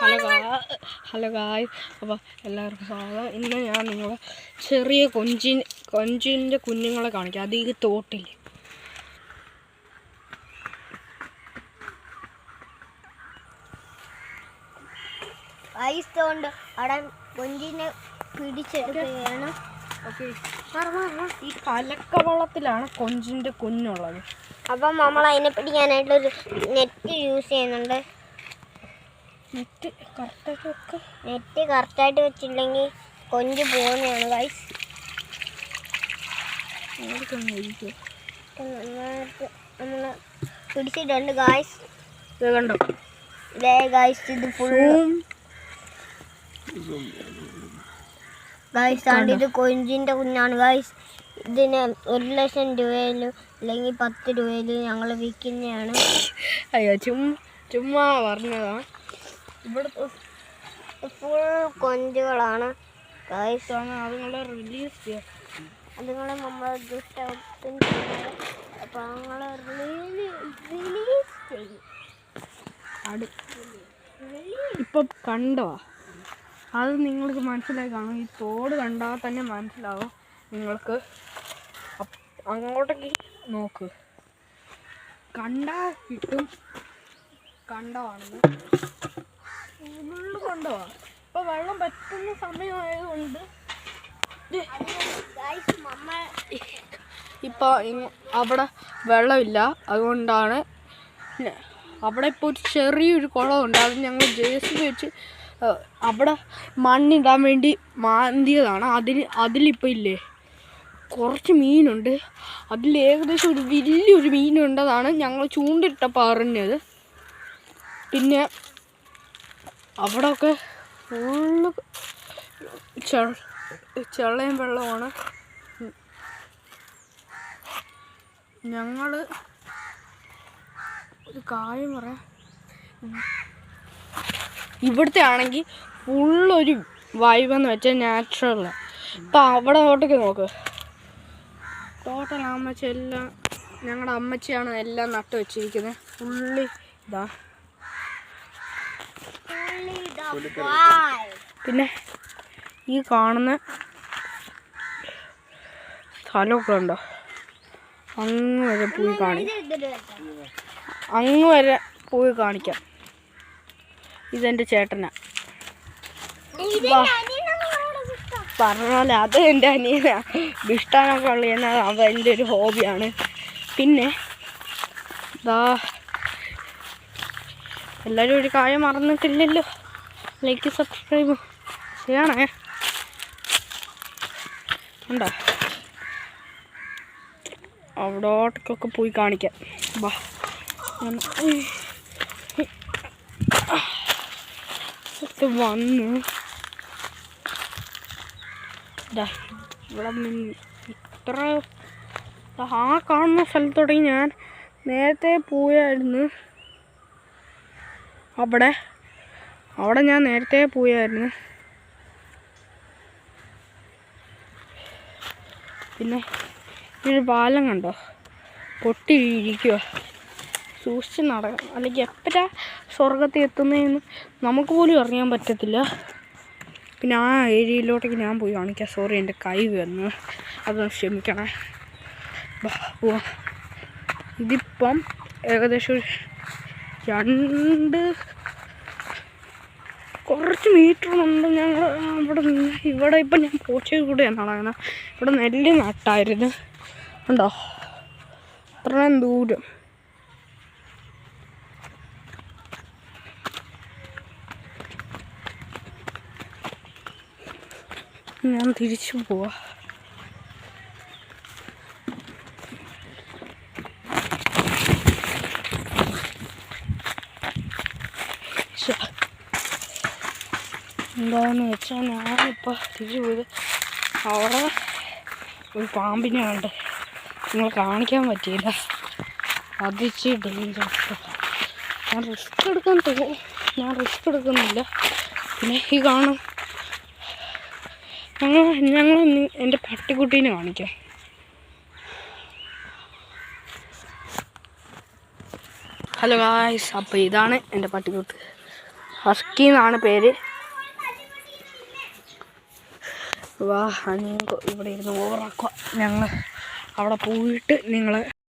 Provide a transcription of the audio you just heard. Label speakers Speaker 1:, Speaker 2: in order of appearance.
Speaker 1: Hello guys, അപ്പോൾ എല്ലാവർക്കും സ്വാഗതം. ഇന്ന് ഞാൻ നിങ്ങളെ ചെറിയ കൊഞ്ചിൻ്റെ കുഞ്ഞുങ്ങളെ കാണിക്കാം. അത് ഈ തോട്ടിൽ
Speaker 2: അവിടെ കൊഞ്ചിനെ പിടിച്ചെടുക്കുകയാണ്.
Speaker 1: ഈ കലക്കവെള്ളത്തിലാണ് കൊഞ്ചിൻ്റെ കുഞ്ഞുള്ളത്.
Speaker 2: അപ്പം നമ്മൾ അതിനെ പിടിക്കാനായിട്ടൊരു നെറ്റ് യൂസ് ചെയ്യുന്നുണ്ട്.
Speaker 1: നെറ്റ്
Speaker 2: കറക്റ്റായിട്ട് വെച്ചില്ലെങ്കിൽ കൊഞ്ച് പോകുന്നതാണ് ഗൈസ്. നമ്മൾ പിടിച്ചിട്ടുണ്ട് ഗൈസ്.
Speaker 1: ഇത് കണ്ടോ
Speaker 2: ഗൈസ്, ഇത് ഫുൾ ഗൈസ് ആണ്. ഇത് കൊഞ്ചിൻ്റെ കുഞ്ഞാണ് ഗൈസ്. ഇതിന് 1,00,000 രൂപയിലും അല്ലെങ്കിൽ 10 രൂപയിലും ഞങ്ങൾ വിൽക്കുന്നതാണ്.
Speaker 1: അയ്യോ, ചുമ്മാ പറഞ്ഞതാണ്. ഇവിടെ
Speaker 2: ഫുൾ കൊഞ്ചുകളാണ് ഗൈസ്.
Speaker 1: അതുങ്ങളെ റിലീസ് ചെയ്യാം.
Speaker 2: അതുങ്ങളെ നമ്മൾ ജസ്റ്റ് അപ്പോൾ ഞങ്ങൾ റിലീസ് ചെയ്യും.
Speaker 1: ഇപ്പം കണ്ടോ, അത് നിങ്ങൾക്ക് മനസ്സിലായി കാണും. ഈ തോട് കണ്ടാൽ തന്നെ മനസ്സിലാവും നിങ്ങൾക്ക്. അങ്ങോട്ടേക്ക് നോക്ക്, കണ്ടാ കിട്ടും. കണ്ടവാണെന്ന് ഫുള്ള് കണ്ടവാ. ഇപ്പം വെള്ളം പറ്റുന്ന സമയമായതുകൊണ്ട് ഇപ്പോൾ അവിടെ വെള്ളമില്ല. അതുകൊണ്ടാണ് അവിടെ ഇപ്പോൾ ഒരു ചെറിയൊരു കുളമുണ്ട്. അത് ഞങ്ങൾ JCB വെച്ച് അവിടെ മണ്ണിടാൻ വേണ്ടി മാന്തിയതാണ്. അതിലിപ്പോൾ ഇല്ലേ കുറച്ച് മീനുണ്ട്. അതിൽ ഏകദേശം ഒരു വലിയൊരു മീനുണ്ടതാണ് ഞങ്ങൾ ചൂണ്ടിട്ടപ്പോൾ അറിഞ്ഞത്. പിന്നെ അവിടെയൊക്കെ ഫുള്ള് ചെള്ളയും വെള്ളമാണ്. ഞങ്ങൾ ഒരു കാര്യം പറയാം, ഇവിടുത്തെ ആണെങ്കിൽ ഫുള്ളൊരു വൈബെന്ന് വെച്ചാൽ നാച്ചുറലാണ്. ഇപ്പം അവിടെ അങ്ങോട്ടേക്ക് നോക്ക്, ടോട്ടൽ അമ്മച്ചി എല്ലാം ഞങ്ങളുടെ അമ്മച്ചിയാണ് എല്ലാം നട്ട് വെച്ചിരിക്കുന്നത്. ഫുള്ളി ഇതാ. പിന്നെ ഈ കാണുന്ന സ്ഥലമൊക്കെ ഉണ്ടോ, അങ്ങ് വരെ പോയി കാണിക്കാം. ഇതെൻ്റെ ചേട്ടനാ. പറഞ്ഞാൽ അത് എൻ്റെ അനിയനാ. ഇഷ്ടാനൊക്കെ ഉള്ള അവൻ്റെ ഒരു ഹോബിയാണ്. പിന്നെ ഇതാ, എല്ലാവരും ഒരു കാര്യം മറന്നിട്ടില്ലല്ലോ, ലൈക്ക് സബ്സ്ക്രൈബ് ചെയ്യണേ. ഉണ്ടോ, അവിടോട്ടൊക്കെ പോയി കാണിക്കാം. വാ, വന്ന് ഇവിടെ ഇത്ര ആ കാണുന്ന സ്ഥലത്തോടേക്ക് ഞാൻ നേരത്തെ പോയായിരുന്നു. അവിടെ ഞാൻ നേരത്തെ പോയായിരുന്നു. പിന്നെ ഒരു പാലം കണ്ടോ, പൊട്ടി ഇരിക്കുക. സൂക്ഷിച്ച് നടക്കണം, അല്ലെങ്കിൽ എപ്പോഴാ സ്വർഗത്തിൽ എത്തുന്നതെന്ന് നമുക്ക് പോലും അറിയാൻ പറ്റത്തില്ല. പിന്നെ ആ ഏരിയയിലോട്ടേക്ക് ഞാൻ പോയി കാണിക്കാം. സോറി, എൻ്റെ കൈ വന്ന്, അതൊന്ന് ക്ഷമിക്കണേ. പോവാം. ഇതിപ്പം ഏകദേശം ഒരു കുറച്ച് മീറ്ററുണ്ട്. ഞങ്ങൾ ഇവിടെ ഇപ്പം ഞാൻ പോച്ചയിൽ കൂടെയാണ് നടക്കുന്നത്. ഇവിടെ നെല്ല് നട്ടായിരുന്നു. ഉണ്ടോ, അത്രയും ദൂരം. ഞാൻ തിരിച്ചു പോവാ. എന്താണെന്ന് വെച്ചാൽ ഞാനിപ്പോൾ തിരിച്ചു പോയത് അവിടെ ഒരു പാമ്പിനെ ഉണ്ട്. നിങ്ങൾ കാണിക്കാൻ പറ്റിയില്ല. അതിച്ച് ഡേഞ്ചർ. ഞാൻ റിസ്ക് എടുക്കുന്നില്ല. പിന്നെ ഈ കാണും, ഞങ്ങൾ എൻ്റെ പട്ടിക്കുട്ടീനെ കാണിക്കാം. ഹലോ ഗായ്സ്, അപ്പോൾ ഇതാണ് എൻ്റെ പട്ടിക്കുട്ടി. ഹസ്കി എന്നാണ് പേര്. വാ, ഇവിടെ ഇരുന്ന് ഓവറാക്കുക. ഞങ്ങൾ അവിടെ പോയിട്ട് നിങ്ങളെ